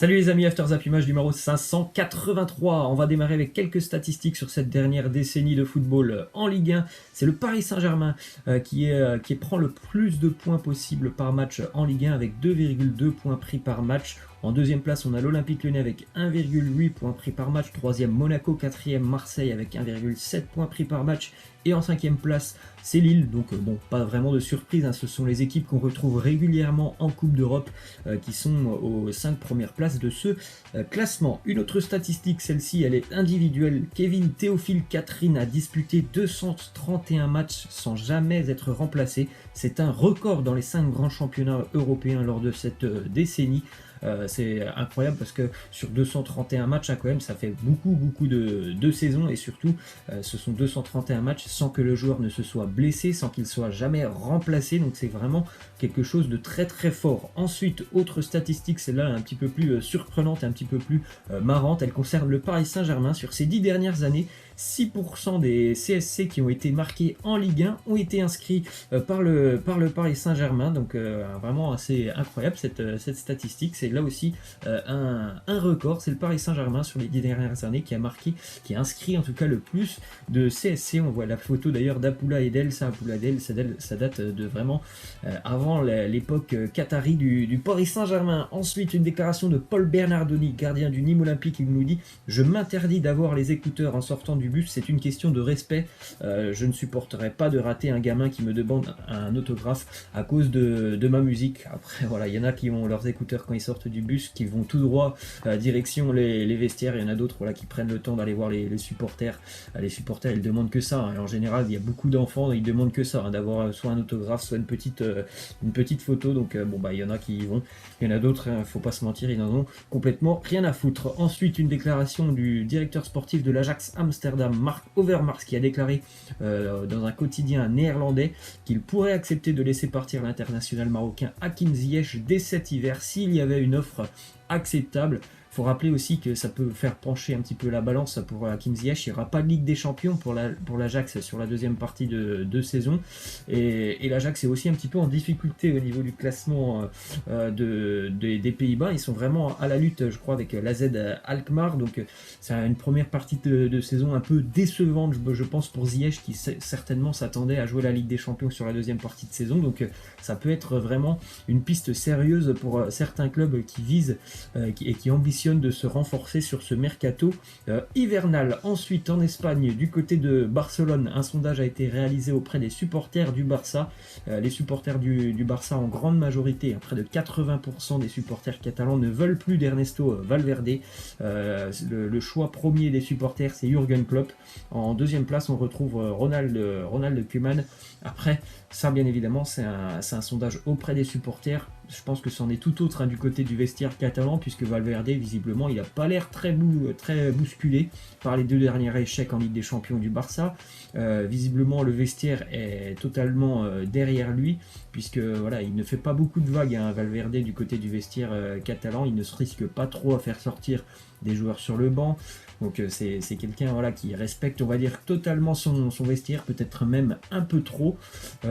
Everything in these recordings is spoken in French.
Salut les amis, After Zap Image numéro 583. On va démarrer avec quelques statistiques sur cette dernière décennie de football en Ligue 1. C'est le Paris Saint-Germain qui prend le plus de points possible par match en Ligue 1 avec 2,2 points pris par match. En deuxième place, on a l'Olympique Lyonnais avec 1,8 points pris par match. Troisième, Monaco. Quatrième, Marseille avec 1,7 points pris par match. Et en cinquième place, c'est Lille. Donc bon, pas vraiment de surprise, hein. Ce sont les équipes qu'on retrouve régulièrement en Coupe d'Europe qui sont aux 5 premières places de ce classement. Une autre statistique, celle-ci, elle est individuelle. Kevin Théophile Catherine a disputé 231 matchs sans jamais être remplacé. C'est un record dans les 5 grands championnats européens lors de cette décennie. C'est incroyable parce que sur 231 matchs, hein, quand même, ça fait beaucoup de saisons et surtout, ce sont 231 matchs sans que le joueur ne se soit blessé, sans qu'il soit jamais remplacé. Donc c'est vraiment quelque chose de très fort. Ensuite, autre statistique, celle-là un petit peu plus surprenante et un petit peu plus marrante. Elle concerne le Paris Saint-Germain. Sur ces 10 dernières années, 6% des CSC qui ont été marqués en Ligue 1 ont été inscrits par le Paris Saint-Germain. Donc vraiment assez incroyable cette statistique. C'est là aussi un record. C'est le Paris Saint-Germain sur les 10 dernières années qui a inscrit en tout cas le plus de CSC. On voit la photo d'ailleurs d'Apoula et d'Elsa. Apoula et d'Elsa, ça date de vraiment avant l'époque qatari du Paris Saint-Germain. Ensuite, une déclaration de Paul Bernardoni, gardien du Nîmes Olympique. Il nous dit: je m'interdis d'avoir les écouteurs en sortant du bus, c'est une question de respect. Je ne supporterai pas de rater un gamin qui me demande un autographe à cause de ma musique. Après voilà, il y en a qui ont leurs écouteurs quand ils sortent du bus, qui vont tout droit direction les vestiaires. Il y en a d'autres voilà, qui prennent le temps d'aller voir les supporters. Les supporters, ils demandent que ça, hein. Et en général, il y a beaucoup d'enfants, ils demandent que ça, hein, d'avoir soit un autographe, soit une petite photo. Donc bon bah il y en a qui y vont. Il y en a d'autres, hein, faut pas se mentir, ils n'en ont complètement rien à foutre. Ensuite, une déclaration du directeur sportif de l'Ajax Amsterdam, Mark Overmars, qui a déclaré dans un quotidien néerlandais qu'il pourrait accepter de laisser partir l'international marocain Hakim Ziyech dès cet hiver s'il y avait une offre acceptable. Il faut rappeler aussi que ça peut faire pencher un petit peu la balance pour Hakim Ziyech. Il n'y aura pas de Ligue des Champions pour l'Ajax sur la deuxième partie de saison. Et l'Ajax est aussi un petit peu en difficulté au niveau du classement des Pays-Bas. Ils sont vraiment à la lutte, je crois, avec l'AZ Alkmaar. Donc c'est une première partie de saison un peu décevante, je pense, pour Ziyech, qui certainement s'attendait à jouer la Ligue des Champions sur la deuxième partie de saison. Donc ça peut être vraiment une piste sérieuse pour certains clubs qui visent et qui ambitionnent de se renforcer sur ce mercato hivernal. Ensuite, en Espagne, du côté de Barcelone, un sondage a été réalisé auprès des supporters du Barça. Les supporters du Barça, en grande majorité, près de 80% des supporters catalans ne veulent plus d'Ernesto Valverde. Le choix premier des supporters, c'est Jürgen Klopp. En deuxième place, on retrouve Ronald Koeman. Après, ça, bien évidemment, c'est un sondage auprès des supporters. Je pense que c'en est tout autre, hein, du côté du vestiaire catalan, puisque Valverde, visiblement, il n'a pas l'air très bousculé par les 2 derniers échecs en Ligue des Champions du Barça. Visiblement, le vestiaire est totalement derrière lui, puisque voilà, il ne fait pas beaucoup de vagues, hein, Valverde, du côté du vestiaire catalan. Il ne se risque pas trop à faire sortir des joueurs sur le banc. Donc c'est quelqu'un voilà, qui respecte, on va dire, totalement son vestiaire, peut-être même un peu trop.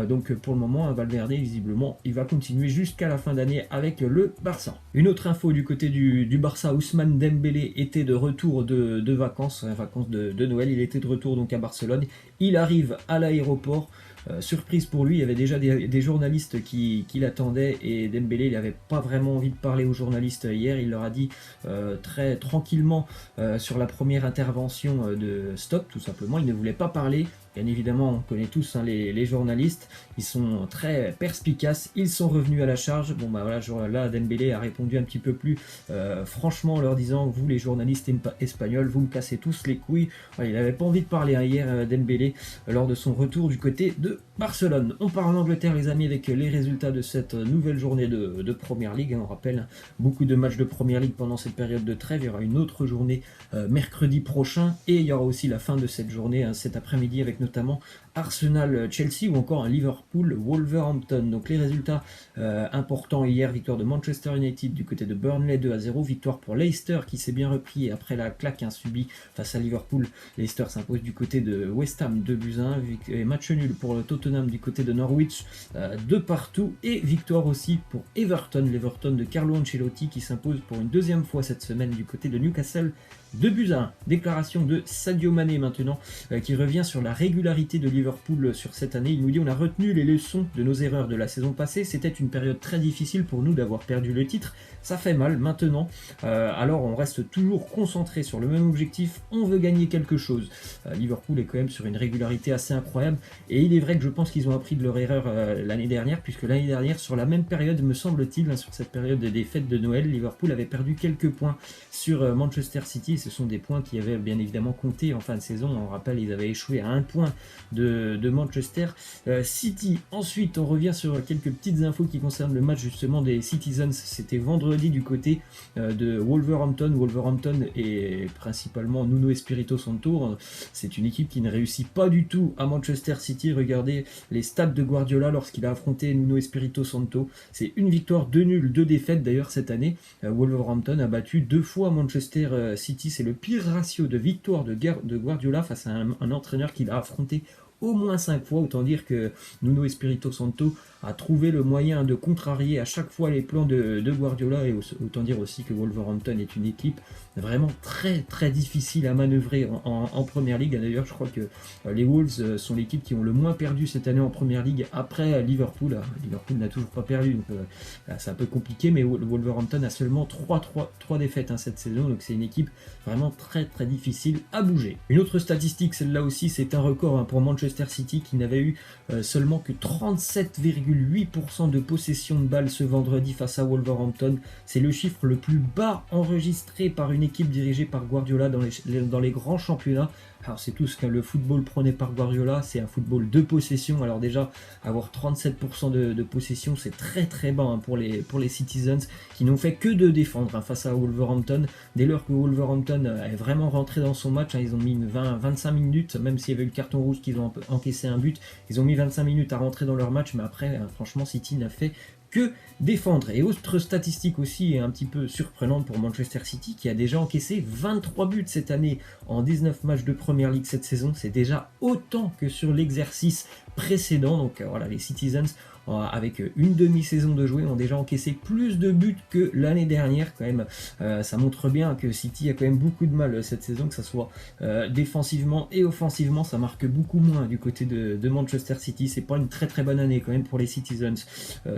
Donc pour le moment, Valverde, visiblement, il va continuer jusqu'à la fin d'année avec le Barça. Une autre info du côté du Barça: Ousmane Dembélé était de retour de vacances de Noël. Il était de retour donc à Barcelone. Il arrive à l'aéroport. Surprise pour lui, il y avait déjà des journalistes qui l'attendaient, et Dembélé, il n'avait pas vraiment envie de parler aux journalistes hier. Il leur a dit très tranquillement sur la première intervention de stop, tout simplement. Il ne voulait pas parler. Bien évidemment, on connaît tous, hein, les journalistes, ils sont très perspicaces, ils sont revenus à la charge. Bon bah voilà, là Dembélé a répondu un petit peu plus franchement, en leur disant: vous les journalistes espagnols, vous me cassez tous les couilles. Voilà, il n'avait pas envie de parler, hein, hier, Dembélé, lors de son retour du côté de Barcelone. On part en Angleterre, les amis, avec les résultats de cette nouvelle journée de Première Ligue, hein. On rappelle, hein, beaucoup de matchs de Première Ligue pendant cette période de trêve. Il y aura une autre journée mercredi prochain, et il y aura aussi la fin de cette journée, hein, cet après-midi, avec notamment Arsenal, Chelsea ou encore un Liverpool, Wolverhampton. Donc les résultats importants hier, victoire de Manchester United du côté de Burnley 2-0, victoire pour Leicester qui s'est bien repris après la claque subie face à Liverpool. Leicester s'impose du côté de West Ham 2-1, et match nul pour le Tottenham du côté de Norwich 2-2, et victoire aussi pour l'Everton de Carlo Ancelotti qui s'impose pour une deuxième fois cette semaine du côté de Newcastle 2-1. Déclaration de Sadio Mané maintenant, qui revient sur la régularité de Liverpool sur cette année. Il nous dit: on a retenu les leçons de nos erreurs de la saison passée, c'était une période très difficile pour nous d'avoir perdu le titre, ça fait mal maintenant, alors on reste toujours concentré sur le même objectif, on veut gagner quelque chose. Liverpool est quand même sur une régularité assez incroyable, et il est vrai que je pense qu'ils ont appris de leur erreur l'année dernière, puisque l'année dernière, sur la même période, me semble-t-il, sur cette période des fêtes de Noël, Liverpool avait perdu quelques points sur Manchester City. Ce sont des points qui avaient bien évidemment compté en fin de saison. On rappelle, ils avaient échoué à 1 point de Manchester City. Ensuite, on revient sur quelques petites infos qui concernent le match justement des Citizens. C'était vendredi du côté de Wolverhampton. Wolverhampton et principalement Nuno Espirito Santo. C'est une équipe qui ne réussit pas du tout à Manchester City. Regardez les stats de Guardiola lorsqu'il a affronté Nuno Espirito Santo. C'est une victoire, 2 nuls, 2 défaites d'ailleurs cette année. Wolverhampton a battu 2 fois Manchester City. C'est le pire ratio de victoire de Guardiola face à un entraîneur qu'il a affronté au moins 5 fois. Autant dire que Nuno Espirito Santo a trouvé le moyen de contrarier à chaque fois les plans de Guardiola, et autant dire aussi que Wolverhampton est une équipe vraiment très très difficile à manœuvrer en Première Ligue. D'ailleurs, je crois que les Wolves sont l'équipe qui ont le moins perdu cette année en Première Ligue après Liverpool. Liverpool n'a toujours pas perdu, donc c'est un peu compliqué, mais Wolverhampton a seulement 3 défaites cette saison, donc c'est une équipe vraiment très très difficile à bouger. Une autre statistique, celle-là aussi, c'est un record pour Manchester City qui n'avait eu seulement que 37,8% de possession de balles ce vendredi face à Wolverhampton. C'est le chiffre le plus bas enregistré par une équipe dirigée par Guardiola dans les grands championnats. Alors c'est tout ce que le football prôné par Guardiola, c'est un football de possession. Alors déjà, avoir 37% de possession, c'est très très bas pour les Citizens, qui n'ont fait que de défendre face à Wolverhampton. Dès lors que Wolverhampton est vraiment rentré dans son match, ils ont mis 25 minutes, même s'il y avait eu le carton rouge qu'ils ont encaissé un but, ils ont mis 25 minutes à rentrer dans leur match, mais après, franchement, City n'a fait que défendre. Et autre statistique aussi un petit peu surprenante pour Manchester City, qui a déjà encaissé 23 buts cette année en 19 matchs de Première Ligue cette saison. C'est déjà autant que sur l'exercice précédent. Donc voilà, les Citizens, avec une demi-saison de jouer, ont déjà encaissé plus de buts que l'année dernière quand même. Ça montre bien que City a quand même beaucoup de mal cette saison, que ce soit défensivement et offensivement. Ça marque beaucoup moins du côté de Manchester City. C'est pas une très très bonne année quand même pour les Citizens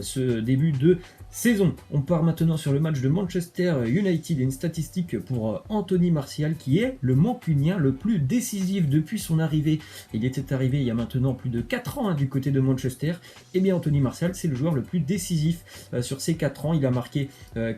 ce début de saison. On part maintenant sur le match de Manchester United, et une statistique pour Anthony Martial, qui est le Mancunien le plus décisif depuis son arrivée. Il était arrivé il y a maintenant plus de 4 ans du côté de Manchester. Et bien Anthony Martial, c'est le joueur le plus décisif sur ces 4 ans. Il a marqué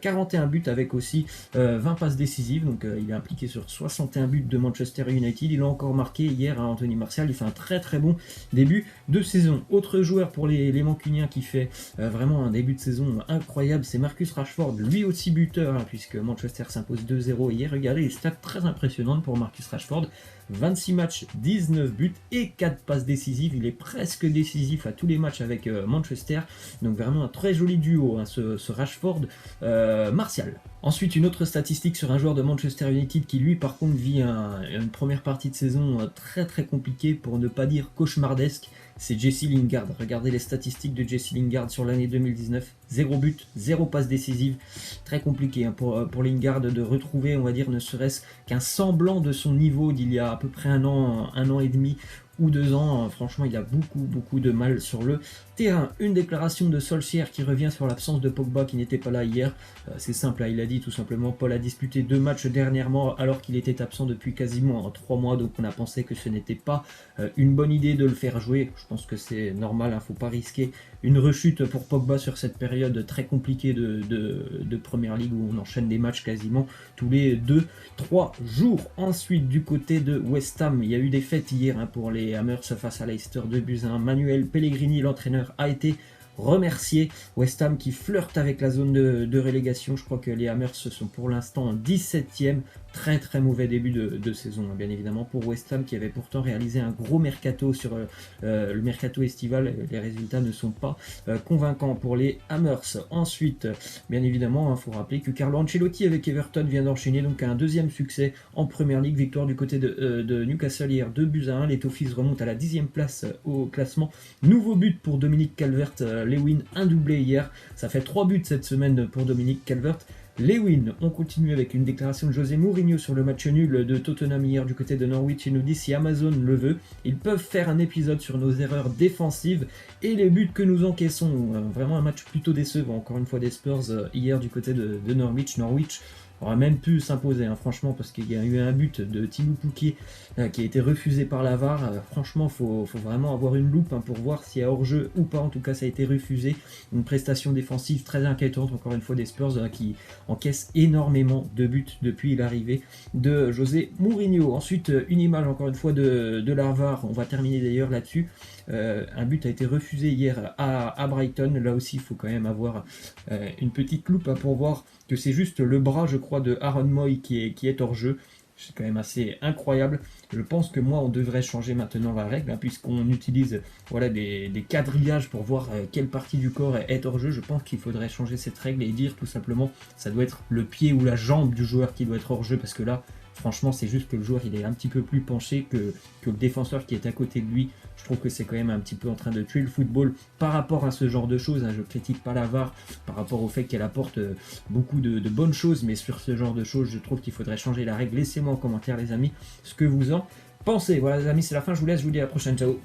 41 buts avec aussi 20 passes décisives, donc il est impliqué sur 61 buts de Manchester United. Il a encore marqué hier Anthony Martial. Il fait un très très bon début de saison. Autre joueur pour les Mancuniens qui fait vraiment un début de saison incroyable, c'est Marcus Rashford, lui aussi buteur, puisque Manchester s'impose 2-0 hier. Regardez les stats très impressionnantes pour Marcus Rashford: 26 matchs, 19 buts et 4 passes décisives. Il est presque décisif à tous les matchs avec Manchester. Donc vraiment un très joli duo, ce Rashford Martial. Ensuite, une autre statistique sur un joueur de Manchester United qui lui par contre vit une première partie de saison très très compliquée, pour ne pas dire cauchemardesque. C'est Jesse Lingard. Regardez les statistiques de Jesse Lingard sur l'année 2019. 0 but, 0 passe décisive. Très compliqué pour Lingard de retrouver, on va dire, ne serait-ce qu'un semblant de son niveau d'il y a à peu près un an et demi ou 2 ans. Franchement, il a beaucoup de mal sur le terrain. Une déclaration de Solskjaer qui revient sur l'absence de Pogba qui n'était pas là hier. C'est simple, il a dit tout simplement: Paul a disputé 2 matchs dernièrement alors qu'il était absent depuis quasiment 3 mois, donc on a pensé que ce n'était pas une bonne idée de le faire jouer. Je pense que c'est normal, faut pas risquer une rechute pour Pogba sur cette période très compliquée de Première Ligue où on enchaîne des matchs quasiment tous les 2-3 jours. Ensuite, du côté de West Ham, il y a eu des fêtes hier pour les Hammers face à Leicester 2-1. Manuel Pellegrini, l'entraîneur, a été remercier West Ham qui flirte avec la zone de relégation. Je crois que les Hammers sont pour l'instant en 17e. Très très mauvais début de saison, hein, bien évidemment, pour West Ham qui avait pourtant réalisé un gros mercato sur le mercato estival. Les résultats ne sont pas convaincants pour les Hammers. Ensuite, bien évidemment, il faut rappeler que Carlo Ancelotti avec Everton vient d'enchaîner donc un deuxième succès en Première Ligue, victoire du côté de Newcastle hier, 2-1. Les Toffees remontent à la 10e place au classement. Nouveau but pour Dominique Calvert-Lewin, un doublé hier. Ça fait 3 buts cette semaine pour Dominique Calvert-Lewin. On continue avec une déclaration de José Mourinho sur le match nul de Tottenham hier du côté de Norwich. Il nous dit: si Amazon le veut, ils peuvent faire un épisode sur nos erreurs défensives et les buts que nous encaissons. Vraiment un match plutôt décevant, encore une fois, des Spurs hier du côté de Norwich. Norwich aurait même pu s'imposer, hein, franchement, parce qu'il y a eu un but de Teemu Pukki qui a été refusé par la VAR. Franchement, faut vraiment avoir une loupe, hein, pour voir s'il y a hors-jeu ou pas. En tout cas, ça a été refusé. Une prestation défensive très inquiétante, encore une fois, des Spurs qui encaissent énormément de buts depuis l'arrivée de José Mourinho. Ensuite, une image, encore une fois, de la VAR. On va terminer d'ailleurs là-dessus. Un but a été refusé hier à Brighton. Là aussi, il faut quand même avoir une petite loupe, hein, pour voir que c'est juste le bras, je crois, de Aaron Moy qui est hors jeu. C'est quand même assez incroyable. Je pense que on devrait changer maintenant la règle, hein, puisqu'on utilise des quadrillages pour voir quelle partie du corps est hors jeu. Je pense qu'il faudrait changer cette règle et dire tout simplement ça doit être le pied ou la jambe du joueur qui doit être hors jeu, parce que là, franchement, c'est juste que le joueur il est un petit peu plus penché que le défenseur qui est à côté de lui. Je trouve que c'est quand même un petit peu en train de tuer le football par rapport à ce genre de choses, hein. Je ne critique pas la VAR par rapport au fait qu'elle apporte beaucoup de bonnes choses, mais sur ce genre de choses, je trouve qu'il faudrait changer la règle. Laissez-moi en commentaire, les amis, ce que vous en pensez. Voilà, les amis, c'est la fin. Je vous laisse. Je vous dis à la prochaine. Ciao.